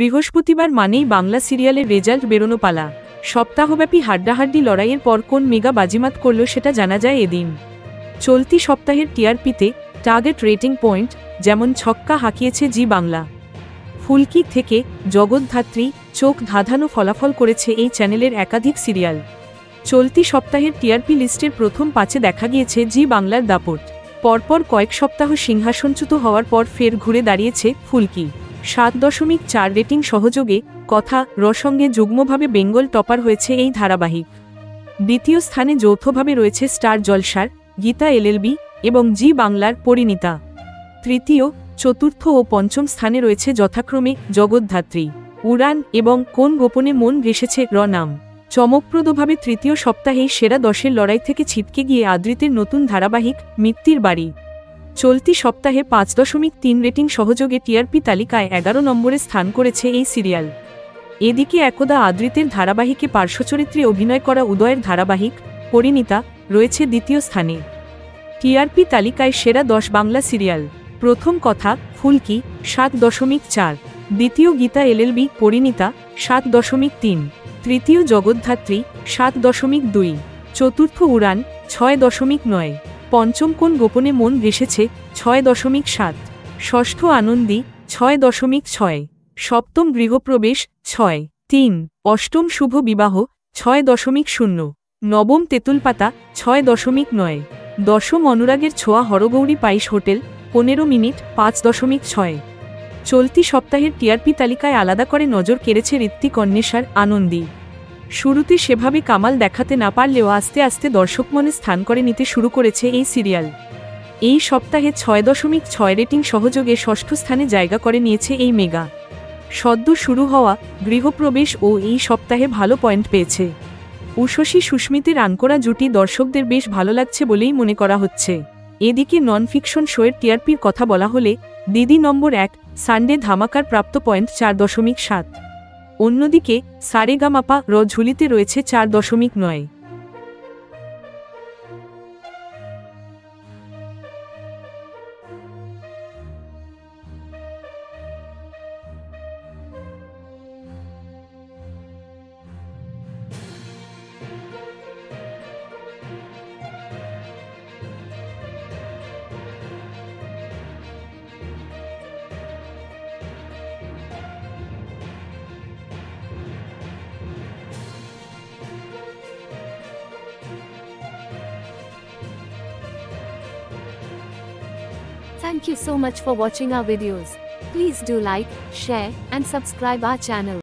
বৃহস্পতিবার মানেই বাংলা সিরিয়ালের রেজাল্ট বেরোনো পালা। সপ্তাহব্যাপী হাড্ডাহাড্ডি লড়াইয়ের পর কোন মেগা বাজিমাত করল সেটা জানা যায় এদিন। চলতি সপ্তাহের টিআরপিতে টার্গেট রেটিং পয়েন্ট যেমন ছক্কা হাঁকিয়েছে জি বাংলা। ফুলকি থেকে জগদ্ধাত্রী, চোখ ধাঁধানো ফলাফল করেছে এই চ্যানেলের একাধিক সিরিয়াল। চলতি সপ্তাহের টিআরপি লিস্টের প্রথম 5-এ দেখা গিয়েছে জি বাংলার দাপট। পরপর কয়েক সপ্তাহ সিংহাসনচ্যুত হওয়ার পর ফের ঘুরে দাঁড়িয়েছে ফুলকি। 7.4 রেটিং সহযোগে কথা রসঙ্গে যুগ্মভাবে বেঙ্গল টপার হয়েছে এই ধারাবাহিক। দ্বিতীয় স্থানে যৌথভাবে রয়েছে স্টার জলসার গীতা এলএলবি এবং জি বাংলার পরিণীতা। তৃতীয়, চতুর্থ ও পঞ্চম স্থানে রয়েছে যথাক্রমে জগদ্ধাত্রী, উড়ান এবং কোন গোপনে মন ভেসেছে র নাম। চমকপ্রদভাবে তৃতীয় সপ্তাহেই সেরা 10-এর লড়াই থেকে ছিটকে গিয়ে আদৃতের নতুন ধারাবাহিক মিত্তির বাড়ি। চলতি সপ্তাহে 5.3 রেটিং সহযোগে টিআরপি তালিকায় 11 নম্বরে স্থান করেছে এই সিরিয়াল। এদিকে একদা আদৃতের ধারাবাহিকে পার্শ্বচরিত্রে অভিনয় করা উদয়ের ধারাবাহিক পরিণীতা রয়েছে দ্বিতীয় স্থানে। টিআরপি তালিকায় সেরা 10 বাংলা সিরিয়াল: প্রথম কথা ফুলকি 7.4, দ্বিতীয় গীতা এলএলবি পরিণীতা 7.3, তৃতীয় জগদ্ধাত্রী 7.2, চতুর্থ উড়ান 6.9, পঞ্চম কোন গোপনে মন ভেসেছে 6.7, ষষ্ঠ আনন্দী 6.6, সপ্তম গৃহপ্রবেশ 6.3, অষ্টম শুভ বিবাহ 6.0, নবম তেঁতুলপাতা 6.9, দশম অনুরাগের ছোঁয়া হরগৌরী পাইস হোটেল 15 মিনিট 5.6। চলতি সপ্তাহের টিআরপি তালিকায় আলাদা করে নজর কেড়েছে ঋত্বিক অন্বেষার আনন্দী। শুরুতে সেভাবে কামাল দেখাতে না পারলেও আস্তে আস্তে দর্শক মনে স্থান করে নিতে শুরু করেছে এই সিরিয়াল। এই সপ্তাহে 6.6 রেটিং সহযোগে ষষ্ঠ স্থানে জায়গা করে নিয়েছে এই মেগা। সদ্য শুরু হওয়া গৃহপ্রবেশ ও এই সপ্তাহে ভালো পয়েন্ট পেয়েছে। উষসী সুস্মিতের আনকোরা জুটি দর্শকদের বেশ ভালো লাগছে বলেই মনে করা হচ্ছে। এদিকে নন ফিকশন শোয়ের টিআরপির কথা বলা হলে দিদি নম্বর 1 সানডে ধামাকার প্রাপ্ত পয়েন্ট 4.7। অন্যদিকে সারেগামাপা র ঝুলিতে রয়েছে 4.9। Thank you so much for watching our videos. Please do like, share, and subscribe our channel.